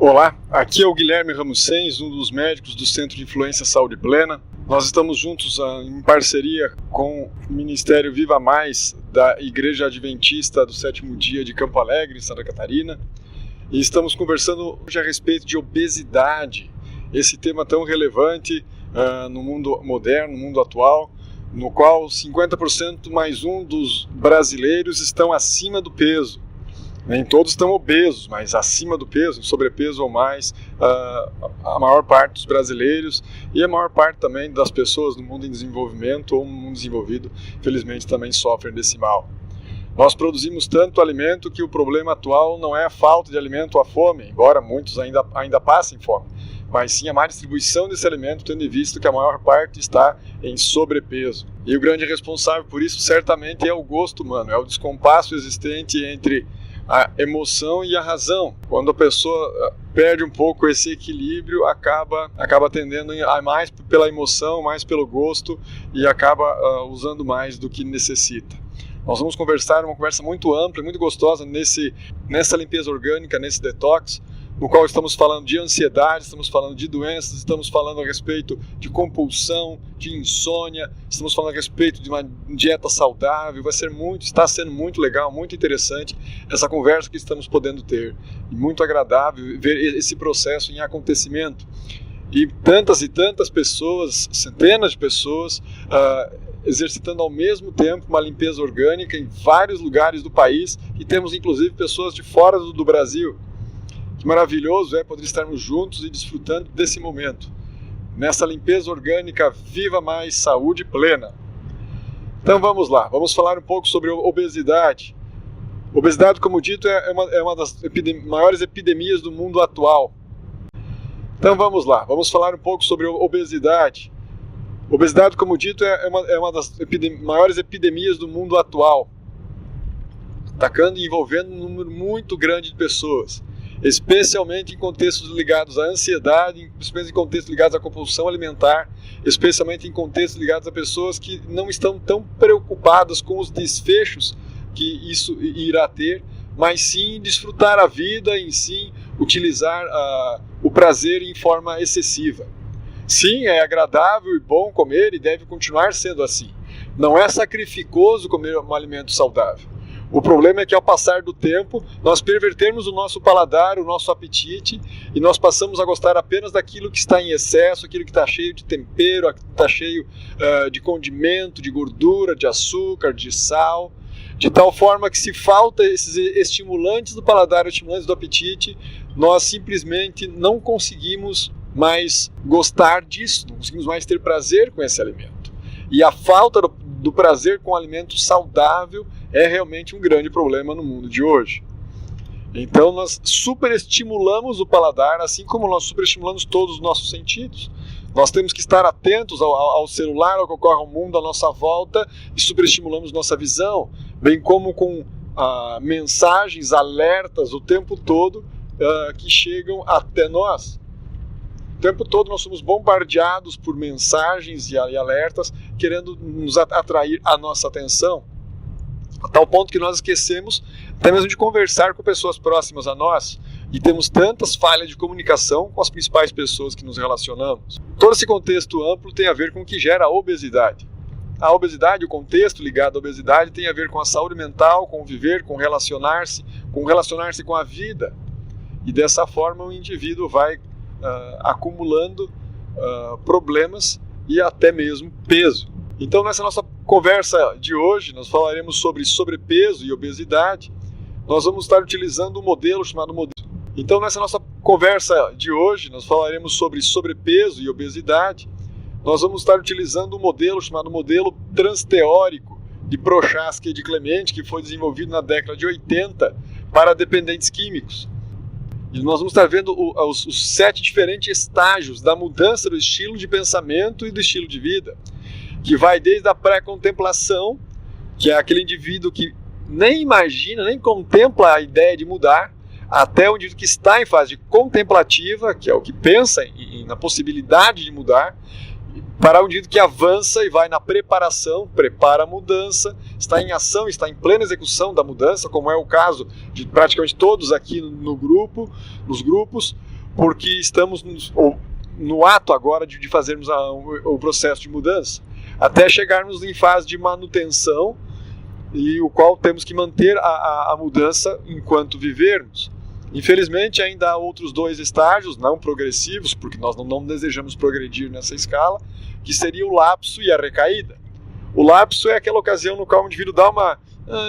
Olá, aqui é o Guilherme Ramussens, um dos médicos do Centro de Influência Saúde Plena. Nós estamos juntos em parceria com o Ministério Viva Mais da Igreja Adventista do Sétimo Dia de Campo Alegre, em Santa Catarina. E estamos conversando hoje a respeito de obesidade, esse tema tão relevante no mundo moderno, no mundo atual, no qual 50% mais um dos brasileiros estão acima do peso. Nem todos estão obesos, mas acima do peso, sobrepeso ou mais, a maior parte dos brasileiros e a maior parte também das pessoas no mundo em desenvolvimento ou no mundo desenvolvido, felizmente também sofrem desse mal. Nós produzimos tanto alimento que o problema atual não é a falta de alimento ou a fome, embora muitos ainda passem fome, mas sim a má distribuição desse alimento, tendo em vista que a maior parte está em sobrepeso. E o grande responsável por isso certamente é o gosto humano, é o descompasso existente entre a emoção e a razão. Quando a pessoa perde um pouco esse equilíbrio, acaba tendendo a mais pela emoção, mais pelo gosto e acaba usando mais do que necessita. Nós vamos conversar uma conversa muito ampla, muito gostosa nessa limpeza orgânica, nesse detox, no qual estamos falando de ansiedade, estamos falando de doenças, estamos falando a respeito de compulsão, de insônia, estamos falando a respeito de uma dieta saudável. Está sendo muito legal, muito interessante essa conversa que estamos podendo ter. E muito agradável ver esse processo em acontecimento. E tantas pessoas, centenas de pessoas, exercitando ao mesmo tempo uma limpeza orgânica em vários lugares do país, e temos inclusive pessoas de fora do Brasil. Que maravilhoso é poder estarmos juntos e desfrutando desse momento, nessa limpeza orgânica Viva Mais Saúde Plena. Então vamos lá, vamos falar um pouco sobre obesidade. Obesidade, como dito, é uma das maiores epidemias do mundo atual. Então vamos lá, vamos falar um pouco sobre obesidade. Obesidade, como dito, é uma das maiores epidemias do mundo atual, atacando e envolvendo um número muito grande de pessoas, especialmente em contextos ligados à ansiedade, especialmente em contextos ligados à compulsão alimentar, especialmente em contextos ligados a pessoas que não estão tão preocupadas com os desfechos que isso irá ter, mas sim desfrutar a vida, em sim utilizar o prazer em forma excessiva. Sim, é agradável e bom comer e deve continuar sendo assim. Não é sacrificoso comer um alimento saudável. O problema é que ao passar do tempo, nós pervertemos o nosso paladar, o nosso apetite, e nós passamos a gostar apenas daquilo que está em excesso, aquilo que está cheio de tempero, que está cheio de condimento, de gordura, de açúcar, de sal, de tal forma que se falta esses estimulantes do paladar, estimulantes do apetite, nós simplesmente não conseguimos mais gostar disso, não conseguimos mais ter prazer com esse alimento. E a falta do prazer com o alimento saudável é realmente um grande problema no mundo de hoje. Então nós superestimulamos o paladar, assim como nós superestimulamos todos os nossos sentidos. Nós temos que estar atentos ao celular, ao que ocorre ao mundo à nossa volta, e superestimulamos nossa visão, bem como com mensagens, alertas o tempo todo que chegam até nós. O tempo todo nós somos bombardeados por mensagens e alertas querendo nos atrair a nossa atenção, a tal ponto que nós esquecemos até mesmo de conversar com pessoas próximas a nós, e temos tantas falhas de comunicação com as principais pessoas que nos relacionamos. Todo esse contexto amplo tem a ver com o que gera a obesidade. A obesidade, o contexto ligado à obesidade tem a ver com a saúde mental, com o viver, com relacionar-se com a vida. E dessa forma o indivíduo vai acumulando problemas e até mesmo peso. Então nessa nossa conversa de hoje nós falaremos sobre sobrepeso e obesidade. Nós vamos estar utilizando um modelo chamado modelo. Então nessa nossa conversa de hoje nós falaremos sobre sobrepeso e obesidade. Nós vamos estar utilizando um modelo chamado modelo transteórico de Prochaska e de Clement, que foi desenvolvido na década de 80 para dependentes químicos. E nós vamos estar vendo os 7 diferentes estágios da mudança do estilo de pensamento e do estilo de vida, que vai desde a pré-contemplação, que é aquele indivíduo que nem imagina, nem contempla a ideia de mudar, até o indivíduo que está em fase contemplativa, que é o que pensa na possibilidade de mudar, para o indivíduo que avança e vai na preparação, prepara a mudança, está em ação, está em plena execução da mudança, como é o caso de praticamente todos aqui no grupo, nos grupos, porque estamos no ato agora de fazermos o processo de mudança, até chegarmos em fase de manutenção, e o qual temos que manter a mudança enquanto vivermos. Infelizmente, ainda há outros 2 estágios não progressivos, porque nós não desejamos progredir nessa escala, que seria o lapso e a recaída. O lapso é aquela ocasião no qual o indivíduo dá uma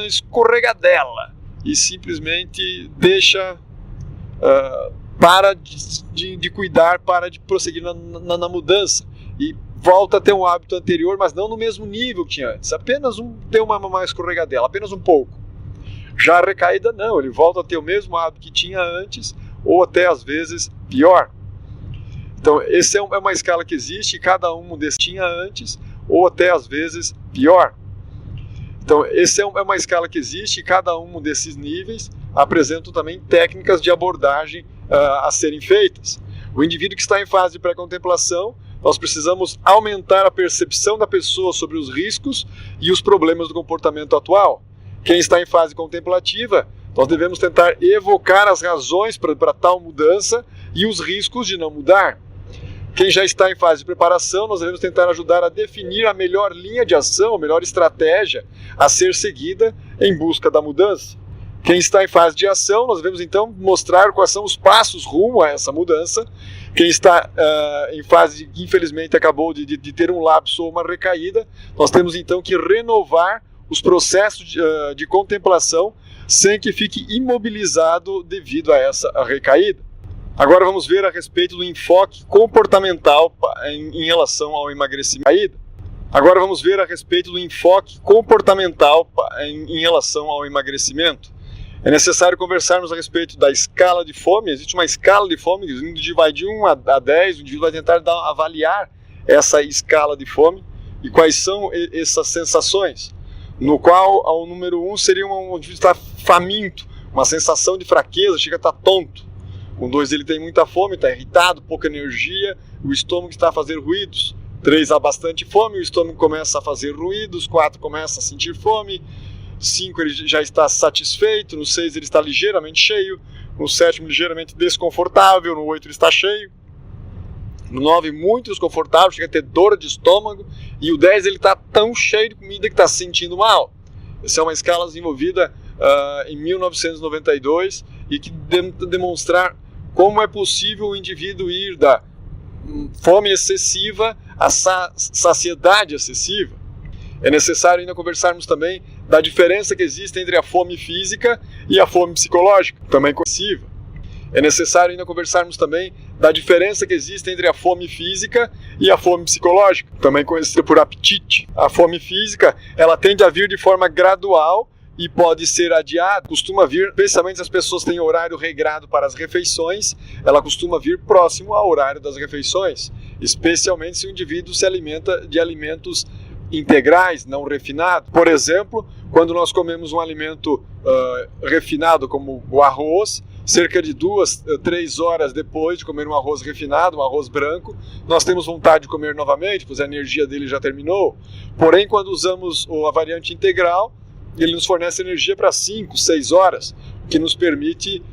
escorregadela e simplesmente deixa, para de cuidar, para de prosseguir na mudança e volta a ter um hábito anterior, mas não no mesmo nível que tinha antes, apenas ter uma escorregadela, apenas um pouco. Já a recaída não, ele volta a ter o mesmo hábito que tinha antes, ou até às vezes pior. Então, essa é uma escala que existe, e cada um desses tinha antes, ou até às vezes pior. Então, essa é uma escala que existe, e cada um desses níveis apresentam também técnicas de abordagem a serem feitas. O indivíduo que está em fase de pré-contemplação, nós precisamos aumentar a percepção da pessoa sobre os riscos e os problemas do comportamento atual. Quem está em fase contemplativa, nós devemos tentar evocar as razões para tal mudança e os riscos de não mudar. Quem já está em fase de preparação, nós devemos tentar ajudar a definir a melhor linha de ação, a melhor estratégia a ser seguida em busca da mudança. Quem está em fase de ação, nós devemos então mostrar quais são os passos rumo a essa mudança. Quem está em fase que infelizmente acabou de ter um lapso ou uma recaída, nós temos então que renovar os processos de contemplação sem que fique imobilizado devido a essa recaída. Agora vamos ver a respeito do enfoque comportamental em relação ao emagrecimento. Agora vamos ver a respeito do enfoque comportamental em relação ao emagrecimento. É necessário conversarmos a respeito da escala de fome. Existe uma escala de fome, o indivíduo vai de 1 a 10, o indivíduo vai tentar avaliar essa escala de fome e quais são essas sensações. No qual, o número 1 seria um indivíduo estar faminto, uma sensação de fraqueza, chega a estar tonto. Com 2 ele tem muita fome, está irritado, pouca energia, o estômago está a fazer ruídos. 3 há bastante fome, o estômago começa a fazer ruídos. 4 começa a sentir fome. 5 ele já está satisfeito. No 6 ele está ligeiramente cheio. No 7 ligeiramente desconfortável. No 8 ele está cheio. No 9 muito desconfortável, chega a ter dor de estômago. E o 10 ele está tão cheio de comida que está se sentindo mal. Essa é uma escala desenvolvida em 1992 e que tenta demonstrar como é possível o indivíduo ir da fome excessiva à saciedade excessiva. É necessário ainda conversarmos também da diferença que existe entre a fome física e a fome psicológica, também excessiva. É necessário ainda conversarmos também da diferença que existe entre a fome física e a fome psicológica, também conhecida por apetite. A fome física, ela tende a vir de forma gradual e pode ser adiada, costuma vir, especialmente se as pessoas têm horário regrado para as refeições, ela costuma vir próximo ao horário das refeições, especialmente se o indivíduo se alimenta de alimentos integrais, não refinados. Por exemplo, quando nós comemos um alimento refinado como o arroz, cerca de 2, 3 horas depois de comer um arroz refinado, um arroz branco, nós temos vontade de comer novamente, pois a energia dele já terminou. Porém, quando usamos a variante integral, ele nos fornece energia para 5, 6 horas, que nos permite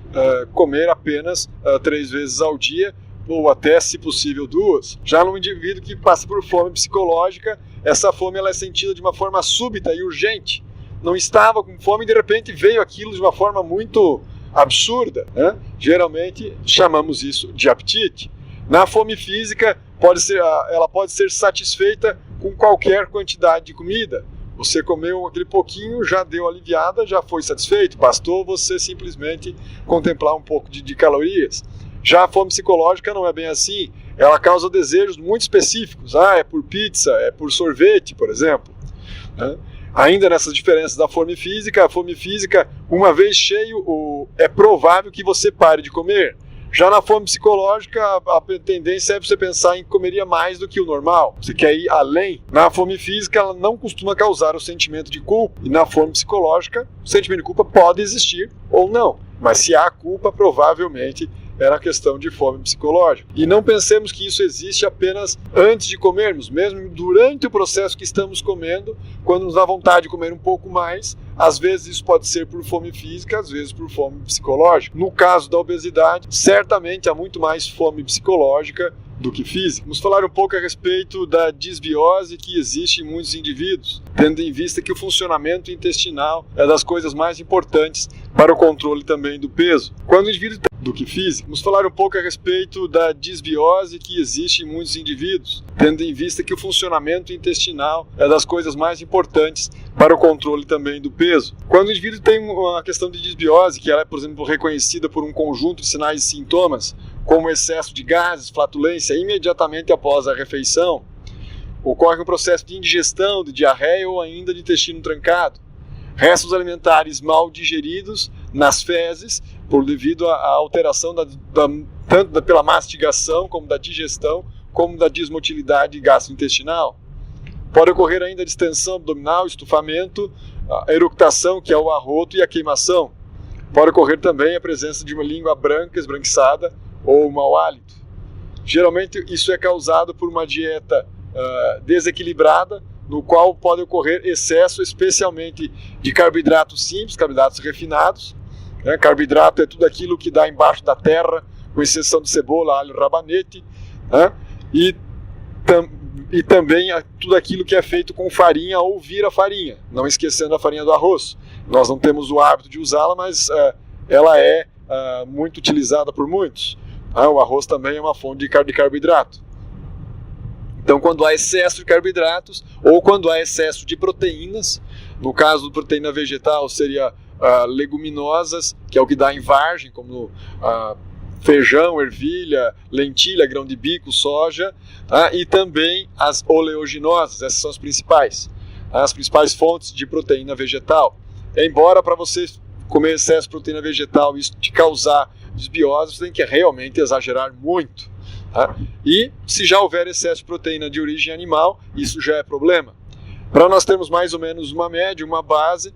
comer apenas 3 vezes ao dia, ou até, se possível, 2. Já no indivíduo que passa por fome psicológica, essa fome ela é sentida de uma forma súbita e urgente. Não estava com fome e de repente veio aquilo de uma forma muito absurda, né? Geralmente chamamos isso de apetite. Na fome física, ela pode ser satisfeita com qualquer quantidade de comida. Você comeu aquele pouquinho, já deu aliviada, já foi satisfeito. Bastou você simplesmente contemplar um pouco de calorias. Já a fome psicológica não é bem assim. Ela causa desejos muito específicos. É por pizza, é por sorvete, por exemplo. Ainda nessas diferenças da fome física, a fome física, uma vez cheio, é provável que você pare de comer. Já na fome psicológica, a tendência é você pensar em que comeria mais do que o normal. Você quer ir além. Na fome física, ela não costuma causar o sentimento de culpa. E na fome psicológica, o sentimento de culpa pode existir ou não. Mas se há culpa, provavelmente era a questão de fome psicológica. E não pensemos que isso existe apenas antes de comermos, mesmo durante o processo que estamos comendo, quando nos dá vontade de comer um pouco mais, às vezes isso pode ser por fome física, às vezes por fome psicológica. No caso da obesidade, certamente há muito mais fome psicológica do que física. Vamos falar um pouco a respeito da disbiose que existe em muitos indivíduos, tendo em vista que o funcionamento intestinal é das coisas mais importantes para o controle também do peso. Quando o indivíduo do que física. Vamos falar um pouco a respeito da disbiose que existe em muitos indivíduos, tendo em vista que o funcionamento intestinal é das coisas mais importantes para o controle também do peso. Quando o indivíduo tem uma questão de disbiose, que ela é, por exemplo, reconhecida por um conjunto de sinais e sintomas, como excesso de gases, flatulência, imediatamente após a refeição, ocorre um processo de indigestão, de diarreia ou ainda de intestino trancado. Restos alimentares mal digeridos nas fezes, devido à alteração tanto pela mastigação, como da digestão, como da desmotilidade gastrointestinal. Pode ocorrer ainda a distensão abdominal, estufamento, a eructação, que é o arroto, e a queimação. Pode ocorrer também a presença de uma língua branca, esbranquiçada, ou mau hálito. Geralmente isso é causado por uma dieta desequilibrada, no qual pode ocorrer excesso, especialmente de carboidratos simples, carboidratos refinados. Carboidrato é tudo aquilo que dá embaixo da terra, com exceção de cebola, alho, rabanete, e também tudo aquilo que é feito com farinha ou vira farinha, não esquecendo a farinha do arroz. Nós não temos o hábito de usá-la, mas ela é muito utilizada por muitos. O arroz também é uma fonte de carboidrato. Então, quando há excesso de carboidratos ou quando há excesso de proteínas, no caso de proteína vegetal seria leguminosas, que é o que dá em vargem, como feijão, ervilha, lentilha, grão de bico, soja, e também as oleaginosas, essas são as principais fontes de proteína vegetal. Embora para você comer excesso de proteína vegetal isso te causar disbiose, você tem que realmente exagerar muito. E se já houver excesso de proteína de origem animal, isso já é problema. Para nós termos mais ou menos uma média, uma base,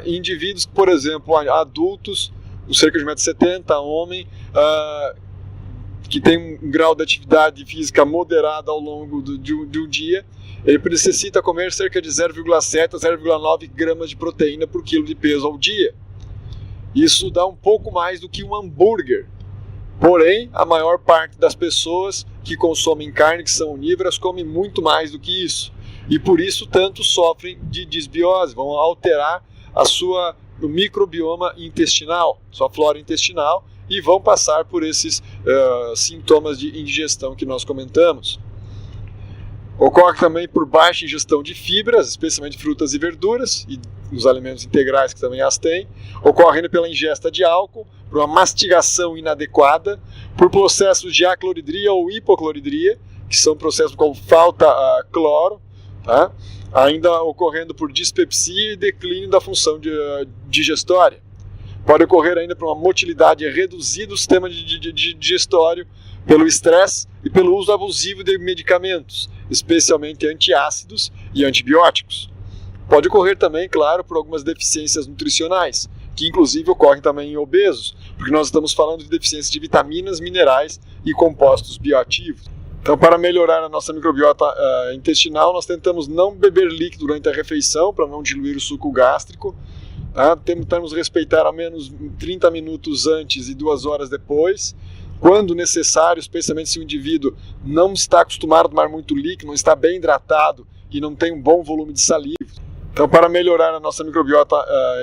indivíduos, por exemplo, adultos, cerca de 1,70 m, homem, que tem um grau de atividade física moderada ao longo de um dia, ele necessita comer cerca de 0,7 a 0,9 gramas de proteína por quilo de peso ao dia. Isso dá um pouco mais do que um hambúrguer. Porém, a maior parte das pessoas que consomem carne, que são onívoras, comem muito mais do que isso. E por isso tanto sofrem de disbiose, vão alterar o microbioma intestinal, sua flora intestinal, e vão passar por esses sintomas de indigestão que nós comentamos. Ocorre também por baixa ingestão de fibras, especialmente frutas e verduras, e os alimentos integrais que também as têm. Ocorre ainda pela ingesta de álcool, por uma mastigação inadequada, por processos de acloridria ou hipocloridria, que são processos com falta cloro, ainda ocorrendo por dispepsia e declínio da função digestória. Pode ocorrer ainda por uma motilidade reduzida do sistema digestório, pelo estresse e pelo uso abusivo de medicamentos, especialmente antiácidos e antibióticos. Pode ocorrer também, claro, por algumas deficiências nutricionais, que inclusive ocorrem também em obesos, porque nós estamos falando de deficiências de vitaminas, minerais e compostos bioativos. Então, para melhorar a nossa microbiota intestinal, nós tentamos não beber líquido durante a refeição, para não diluir o suco gástrico. Tentamos respeitar ao menos 30 minutos antes e 2 horas depois. Quando necessário, especialmente se o indivíduo não está acostumado a tomar muito líquido, não está bem hidratado e não tem um bom volume de saliva. Então, para melhorar a nossa microbiota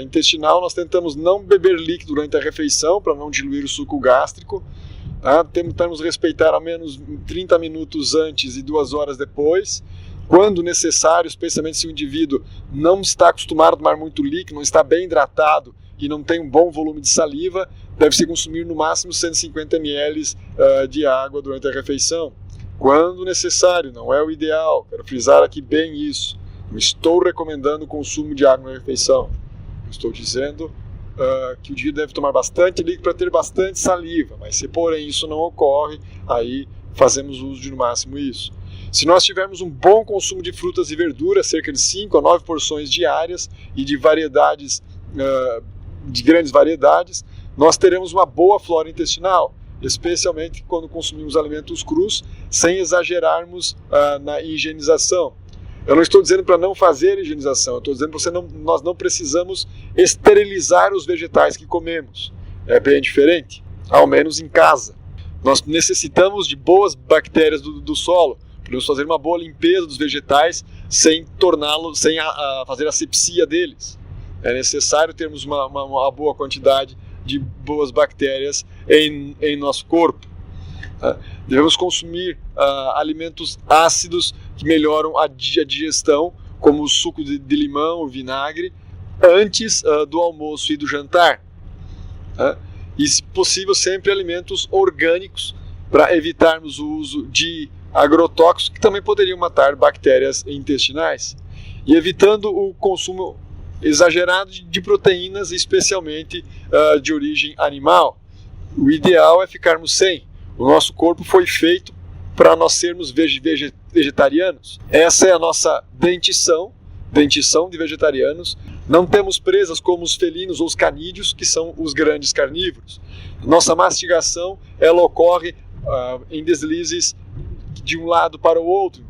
intestinal, nós tentamos não beber líquido durante a refeição, para não diluir o suco gástrico. Tentamos respeitar ao menos 30 minutos antes e 2 horas depois. Quando necessário, especialmente se o indivíduo não está acostumado a tomar muito líquido, não está bem hidratado e não tem um bom volume de saliva, deve-se consumir no máximo 150 ml de água durante a refeição. Quando necessário, não é o ideal, quero frisar aqui bem isso. Não estou recomendando o consumo de água na refeição. Estou dizendo que o indivíduo deve tomar bastante líquido para ter bastante saliva, mas se porém isso não ocorre, aí fazemos uso de no máximo isso. Se nós tivermos um bom consumo de frutas e verduras, cerca de 5 a 9 porções diárias e de variedades, de grandes variedades, nós teremos uma boa flora intestinal. especialmente quando consumimos alimentos crus, sem exagerarmos na higienização. Eu não estou dizendo para não fazer higienização, eu estou dizendo que nós não precisamos esterilizar os vegetais que comemos. É bem diferente, ao menos em casa. Nós necessitamos de boas bactérias do solo, podemos fazer uma boa limpeza dos vegetais sem torná-los, sem fazer asepsia deles. É necessário termos uma boa quantidade de boas bactérias em nosso corpo. Devemos consumir alimentos ácidos que melhoram a digestão, como o suco de limão, o vinagre, antes do almoço e do jantar. E, se possível, sempre alimentos orgânicos, para evitarmos o uso de agrotóxicos que também poderiam matar bactérias intestinais. E evitando o consumo exagerado de proteínas, especialmente de origem animal. O ideal é ficarmos sem. O nosso corpo foi feito para nós sermos vegetarianos. Essa é a nossa dentição de vegetarianos. Não temos presas como os felinos ou os canídeos, que são os grandes carnívoros. Nossa mastigação, ela ocorre em deslizes de um lado para o outro,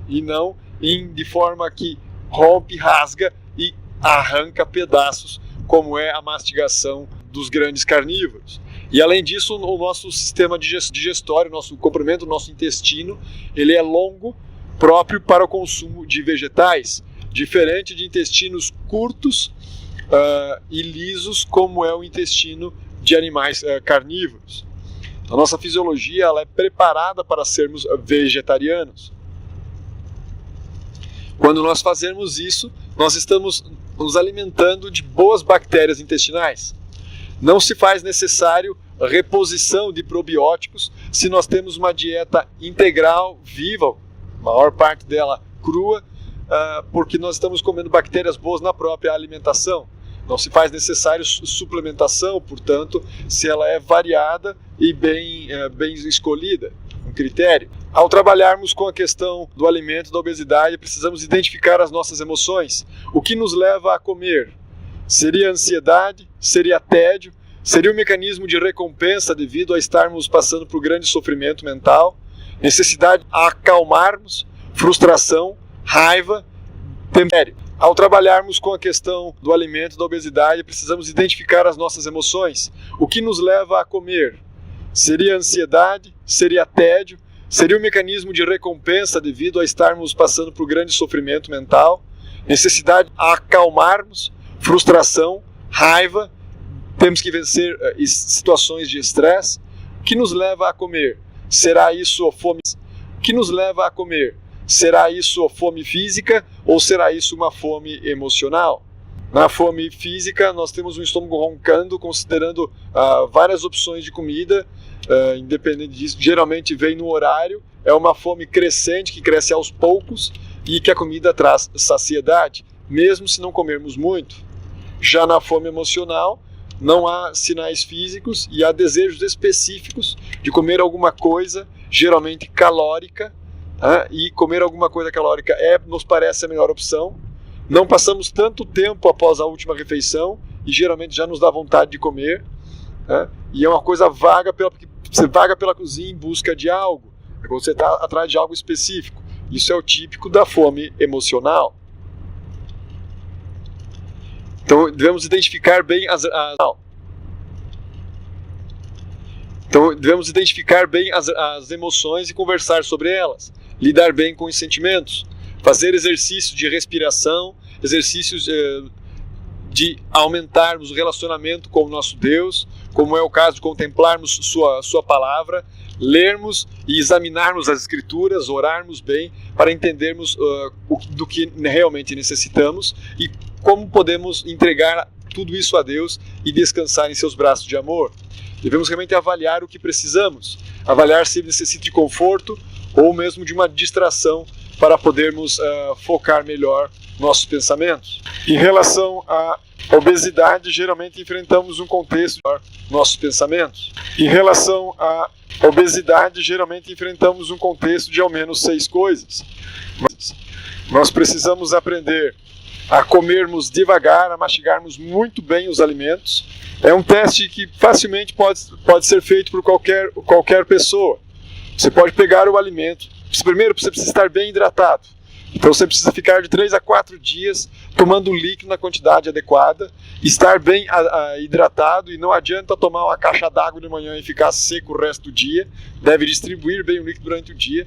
e não de forma que rompe, rasga e arranca pedaços, como é a mastigação dos grandes carnívoros. E além disso, o nosso sistema digestório, nosso comprimento, nosso intestino, ele é longo, próprio para o consumo de vegetais, diferente de intestinos curtos e lisos, como é o intestino de animais carnívoros. A nossa fisiologia, ela é preparada para sermos vegetarianos. Quando nós fazemos isso, nós estamos nos alimentando de boas bactérias intestinais. Não se faz necessário reposição de probióticos se nós temos uma dieta integral, viva, a maior parte dela crua, porque nós estamos comendo bactérias boas na própria alimentação. Não se faz necessário suplementação, portanto, se ela é variada e bem escolhida, com critério. Ao trabalharmos com a questão do alimento, da obesidade, precisamos identificar as nossas emoções. O que nos leva a comer? Seria ansiedade? Seria tédio? Seria um mecanismo de recompensa devido a estarmos passando por grande sofrimento mental? Necessidade de acalmarmos? Frustração? Raiva? Tempério? Ao trabalharmos com a questão do alimento, da obesidade, precisamos identificar as nossas emoções. O que nos leva a comer? Seria ansiedade? Seria tédio? Seria um mecanismo de recompensa devido a estarmos passando por grande sofrimento mental? Necessidade de acalmarmos? Frustração? Raiva? Temos que vencer situações de estresse? O que nos leva a comer? Será isso fome? O que nos leva a comer? Será isso fome física ou será isso uma fome emocional? Na fome física, nós temos um estômago roncando, considerando várias opções de comida, independente disso, geralmente vem no horário, é uma fome crescente, que cresce aos poucos e que a comida traz saciedade, mesmo se não comermos muito. Já na fome emocional, não há sinais físicos e há desejos específicos de comer alguma coisa, geralmente calórica, e comer alguma coisa calórica nos parece a melhor opção. Não passamos tanto tempo após a última refeição e geralmente já nos dá vontade de comer, e é uma coisa vaga, você vaga pela cozinha em busca de algo, quando você está atrás de algo específico. Isso é o típico da fome emocional. Então devemos identificar bem as emoções e conversar sobre elas, lidar bem com os sentimentos, fazer exercícios de respiração, exercícios de aumentarmos o relacionamento com o nosso Deus, como é o caso de contemplarmos sua palavra, lermos e examinarmos as Escrituras, orarmos bem para entendermos do que realmente necessitamos e como podemos entregar tudo isso a Deus e descansar em seus braços de amor. Devemos realmente avaliar o que precisamos, avaliar se necessita de conforto ou mesmo de uma distração para podermos focar melhor nossos pensamentos. Em relação à obesidade, geralmente enfrentamos um contexto de nossos pensamentos. Em relação à obesidade, geralmente enfrentamos um contexto de ao menos 6 coisas. Nós precisamos aprender a comermos devagar, a mastigarmos muito bem os alimentos, É um teste que facilmente pode ser feito por qualquer pessoa. Você pode pegar o alimento. Primeiro, você precisa estar bem hidratado. Então você precisa ficar de 3 a 4 dias tomando líquido na quantidade adequada, estar bem hidratado, e não adianta tomar uma caixa d'água de manhã e ficar seco o resto do dia. Deve distribuir bem o líquido durante o dia,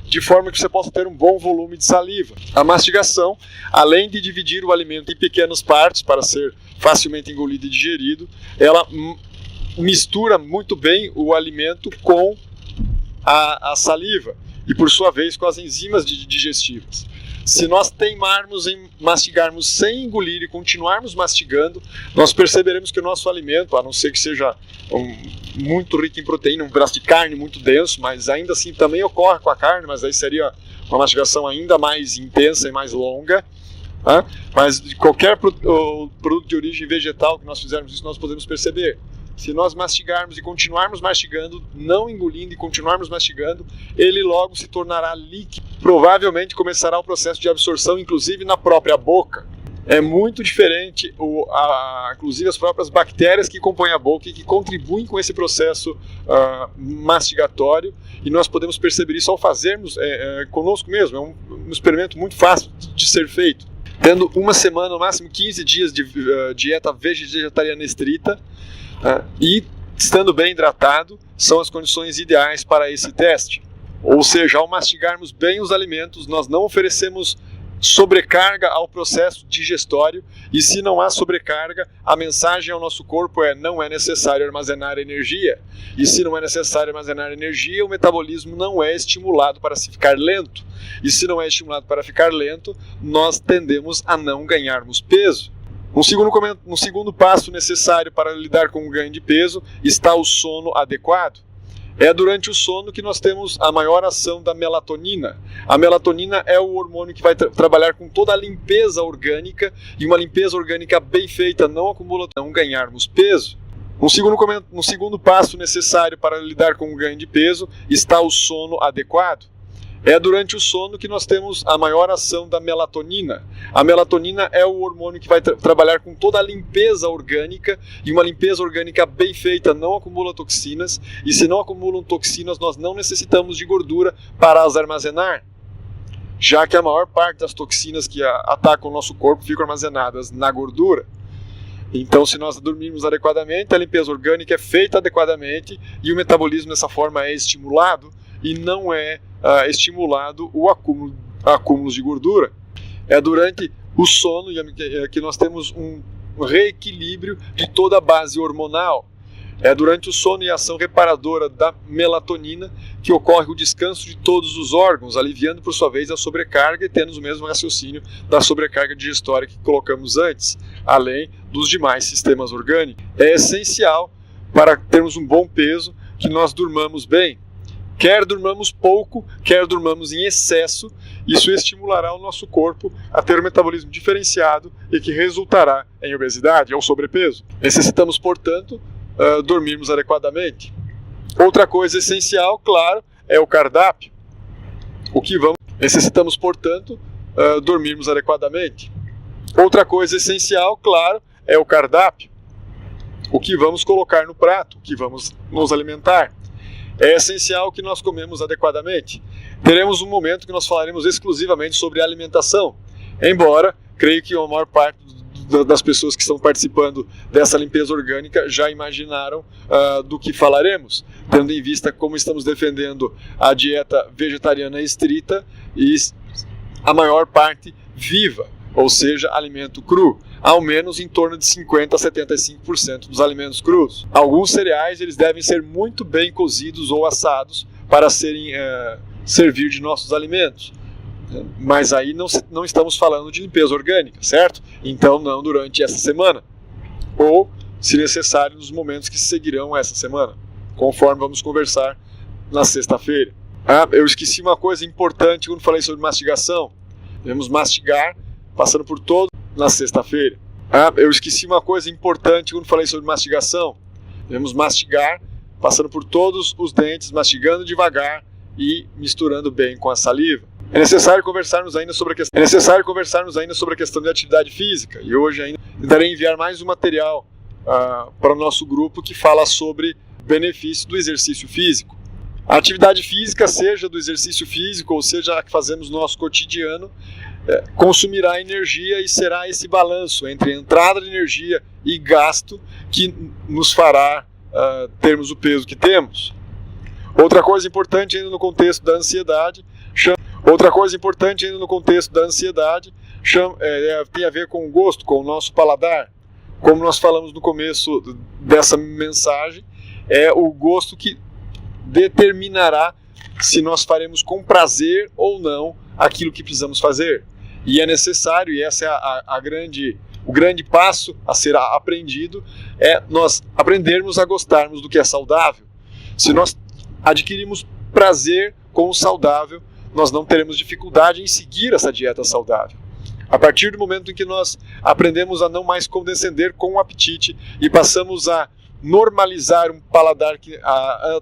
de forma que você possa ter um bom volume de saliva. A mastigação, além de dividir o alimento em pequenas partes para ser facilmente engolido e digerido, ela mistura muito bem o alimento com a saliva e, por sua vez, com as enzimas digestivas. Se nós teimarmos em mastigarmos sem engolir e continuarmos mastigando, nós perceberemos que o nosso alimento, a não ser que seja muito rico em proteína, um pedaço de carne muito denso, mas ainda assim também ocorre com a carne, mas aí seria uma mastigação ainda mais intensa e mais longa. Mas de qualquer produto de origem vegetal que nós fizermos isso, nós podemos perceber. Se nós mastigarmos e continuarmos mastigando, não engolindo e continuarmos mastigando, ele logo se tornará líquido. Provavelmente começará o processo de absorção, inclusive na própria boca. É muito diferente, inclusive as próprias bactérias que compõem a boca e que contribuem com esse processo mastigatório, e nós podemos perceber isso ao fazermos conosco mesmo. É um experimento muito fácil de ser feito. Tendo uma semana, no máximo 15 dias de dieta vegetariana estrita, e estando bem hidratado, são as condições ideais para esse teste. Ou seja, ao mastigarmos bem os alimentos, nós não oferecemos sobrecarga ao processo digestório, e se não há sobrecarga, a mensagem ao nosso corpo não é necessário armazenar energia. E se não é necessário armazenar energia, o metabolismo não é estimulado para se ficar lento. E se não é estimulado para ficar lento, nós tendemos a não ganharmos peso. Um segundo passo necessário para lidar com o ganho de peso está o sono adequado. É durante o sono que nós temos a maior ação da melatonina. A melatonina é o hormônio que vai trabalhar com toda a limpeza orgânica, e uma limpeza orgânica bem feita não acumula, não ganharmos peso. Um segundo passo necessário para lidar com o ganho de peso está o sono adequado. É durante o sono que nós temos a maior ação da melatonina. A melatonina é o hormônio que vai trabalhar com toda a limpeza orgânica, e uma limpeza orgânica bem feita não acumula toxinas, e se não acumulam toxinas, nós não necessitamos de gordura para as armazenar, já que a maior parte das toxinas que atacam o nosso corpo ficam armazenadas na gordura. Então, se nós dormirmos adequadamente, a limpeza orgânica é feita adequadamente, e o metabolismo dessa forma é estimulado, e não é estimulado o acúmulo de gordura. É durante o sono que nós temos um reequilíbrio de toda a base hormonal. É durante o sono e a ação reparadora da melatonina que ocorre o descanso de todos os órgãos, aliviando por sua vez a sobrecarga e tendo o mesmo raciocínio da sobrecarga digestória que colocamos antes, além dos demais sistemas orgânicos. É essencial para termos um bom peso que nós durmamos bem. Quer durmamos pouco, quer durmamos em excesso, isso estimulará o nosso corpo a ter um metabolismo diferenciado e que resultará em obesidade ou sobrepeso. Necessitamos, portanto, dormirmos adequadamente. Outra coisa essencial, claro, é o cardápio. Necessitamos, portanto, dormirmos adequadamente. Outra coisa essencial, claro, é o cardápio. O que vamos colocar no prato, o que vamos nos alimentar. É essencial que nós comemos adequadamente. Teremos um momento que nós falaremos exclusivamente sobre alimentação, embora creio que a maior parte das pessoas que estão participando dessa limpeza orgânica já imaginaram do que falaremos, tendo em vista como estamos defendendo a dieta vegetariana estrita e a maior parte viva, ou seja, alimento cru, ao menos em torno de 50% a 75% dos alimentos crus. Alguns cereais eles devem ser muito bem cozidos ou assados para servir de nossos alimentos. Mas aí não estamos falando de limpeza orgânica, certo? Então não durante essa semana, ou, se necessário, nos momentos que seguirão essa semana, conforme vamos conversar na sexta-feira. Eu esqueci uma coisa importante quando falei sobre mastigação. Devemos mastigar passando por todo na sexta-feira. Eu esqueci uma coisa importante quando falei sobre mastigação. Devemos mastigar passando por todos os dentes, mastigando devagar e misturando bem com a saliva. É necessário conversarmos ainda sobre a questão de atividade física, e hoje ainda tentarei enviar mais um material para o nosso grupo que fala sobre benefício do exercício físico. A atividade física, seja do exercício físico ou seja a que fazemos no nosso cotidiano, consumirá energia e será esse balanço entre entrada de energia e gasto que nos fará termos o peso que temos. Outra coisa importante ainda no contexto da ansiedade, tem a ver com o gosto, com o nosso paladar. Como nós falamos no começo dessa mensagem, é o gosto que determinará se nós faremos com prazer ou não aquilo que precisamos fazer. E é necessário, e esse é o grande passo a ser aprendido, é nós aprendermos a gostarmos do que é saudável. Se nós adquirimos prazer com o saudável, nós não teremos dificuldade em seguir essa dieta saudável. A partir do momento em que nós aprendemos a não mais condescender com o apetite e passamos a normalizar um paladar que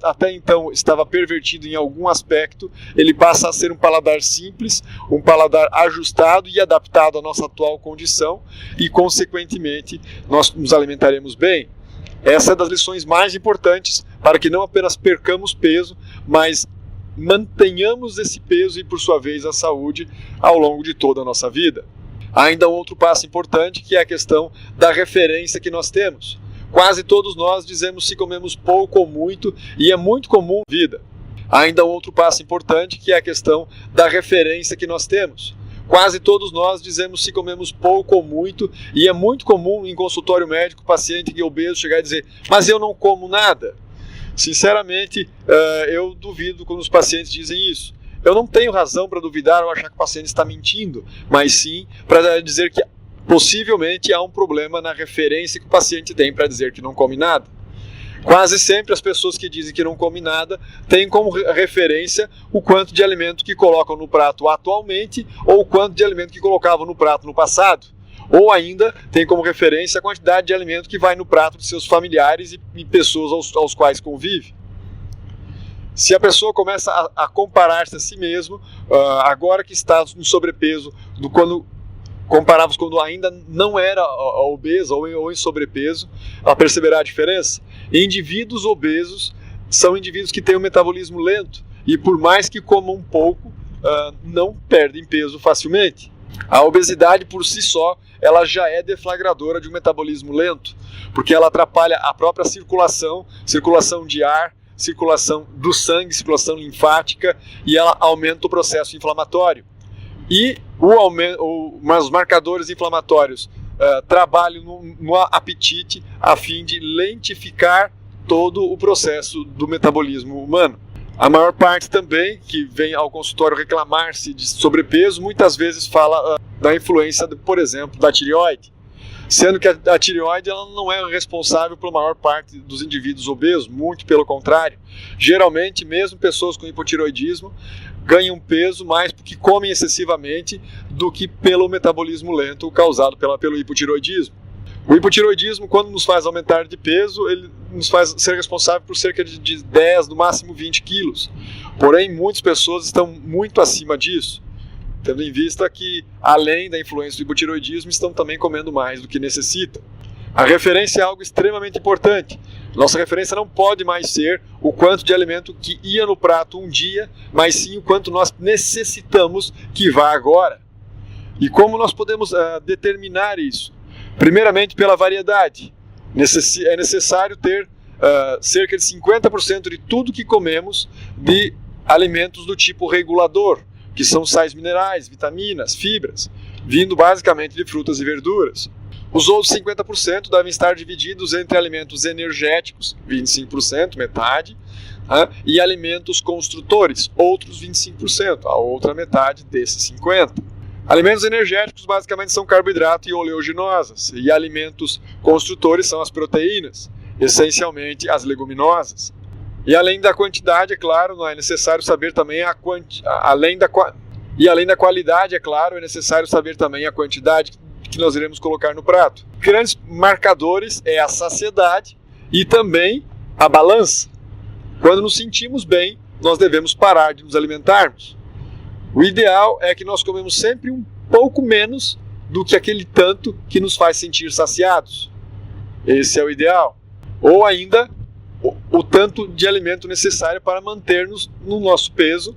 até então estava pervertido em algum aspecto, ele passa a ser um paladar simples, um paladar ajustado e adaptado à nossa atual condição e, consequentemente, nós nos alimentaremos bem. Essa é das lições mais importantes para que não apenas percamos peso, mas mantenhamos esse peso e, por sua vez, a saúde ao longo de toda a nossa vida. Há ainda um outro passo importante, que é a questão da referência que nós temos. Quase todos nós dizemos se comemos pouco ou muito, e é muito comum na vida. Há ainda um outro passo importante, que é a questão da referência que nós temos. Quase todos nós dizemos se comemos pouco ou muito, e é muito comum em consultório médico o paciente que é obeso chegar e dizer: mas eu não como nada. Sinceramente, eu duvido quando os pacientes dizem isso. Eu não tenho razão para duvidar ou achar que o paciente está mentindo, mas sim para dizer que possivelmente há um problema na referência que o paciente tem para dizer que não come nada. Quase sempre as pessoas que dizem que não comem nada têm como referência o quanto de alimento que colocam no prato atualmente ou o quanto de alimento que colocavam no prato no passado. Ou ainda tem como referência a quantidade de alimento que vai no prato de seus familiares e pessoas aos quais convive. Se a pessoa começa a comparar-se a si mesmo, agora que está no sobrepeso, comparávamos quando ainda não era obesa ou em sobrepeso, ela perceberá a diferença. Indivíduos obesos são indivíduos que têm um metabolismo lento e, por mais que comam pouco, não perdem peso facilmente. A obesidade por si só, ela já é deflagradora de um metabolismo lento, porque ela atrapalha a própria circulação de ar, circulação do sangue, circulação linfática, e ela aumenta o processo inflamatório. E os marcadores inflamatórios trabalham no apetite a fim de lentificar todo o processo do metabolismo humano. A maior parte também que vem ao consultório reclamar-se de sobrepeso, muitas vezes fala da influência, por exemplo, da tireoide. Sendo que a tireoide ela não é responsável pela maior parte dos indivíduos obesos, muito pelo contrário. Geralmente, mesmo pessoas com hipotireoidismo ganham peso mais porque comem excessivamente do que pelo metabolismo lento causado pelo hipotireoidismo. O hipotireoidismo, quando nos faz aumentar de peso, ele nos faz ser responsável por cerca de 10, no máximo 20 quilos. Porém, muitas pessoas estão muito acima disso, tendo em vista que, além da influência do hipotireoidismo, estão também comendo mais do que necessitam. A referência é algo extremamente importante. Nossa referência não pode mais ser o quanto de alimento que ia no prato um dia, mas sim o quanto nós necessitamos que vá agora. E como nós podemos determinar isso? Primeiramente, pela variedade. É necessário ter cerca de 50% de tudo que comemos de alimentos do tipo regulador, que são sais minerais, vitaminas, fibras, vindo basicamente de frutas e verduras. Os outros 50% devem estar divididos entre alimentos energéticos, 25%, metade, e alimentos construtores, outros 25%, a outra metade desses 50%. Alimentos energéticos basicamente são carboidrato e oleaginosas, e alimentos construtores são as proteínas, essencialmente as leguminosas. E além da quantidade, é claro, não é necessário saber também além da qualidade, é claro, é necessário saber também a quantidade que nós iremos colocar no prato. Grandes marcadores é a saciedade e também a balança. Quando nos sentimos bem, nós devemos parar de nos alimentarmos. O ideal é que nós comemos sempre um pouco menos do que aquele tanto que nos faz sentir saciados. Esse é o ideal. Ou ainda, o tanto de alimento necessário para manter-nos no nosso peso,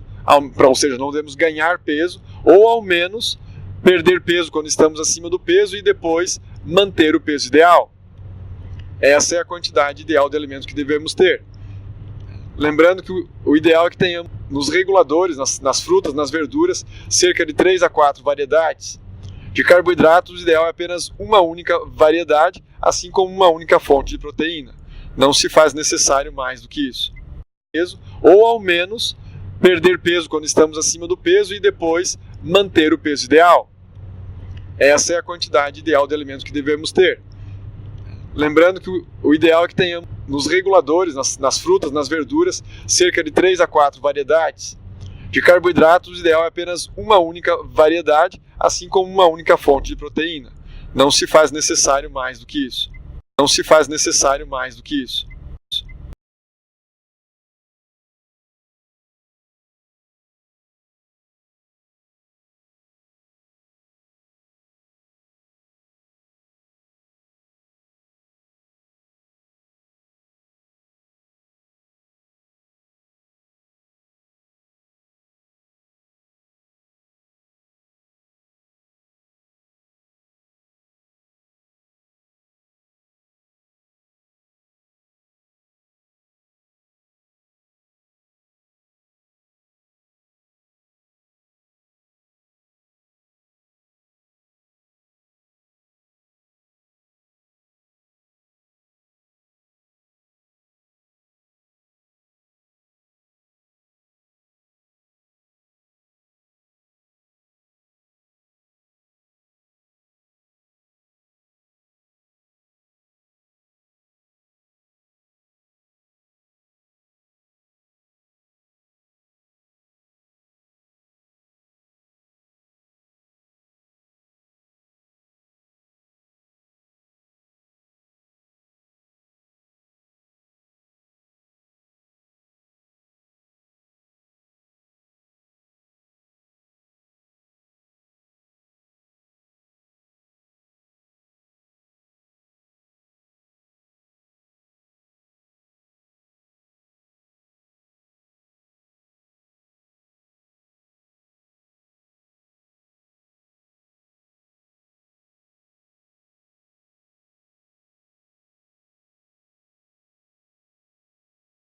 ou seja, não devemos ganhar peso, ou ao menos perder peso quando estamos acima do peso e depois manter o peso ideal. Essa é a quantidade ideal de alimentos que devemos ter. Lembrando que o ideal é que tenhamos nos reguladores, nas frutas, nas verduras, cerca de 3 a 4 variedades. De carboidratos, o ideal é apenas uma única variedade, assim como uma única fonte de proteína. Não se faz necessário mais do que isso. Ou ao menos perder peso quando estamos acima do peso e depois manter o peso ideal. Essa é a quantidade ideal de alimentos que devemos ter. Lembrando que o ideal é que tenhamos nos reguladores, nas frutas, nas verduras, cerca de 3 a 4 variedades. De carboidratos, o ideal é apenas uma única variedade, assim como uma única fonte de proteína. Não se faz necessário mais do que isso. Não se faz necessário mais do que isso.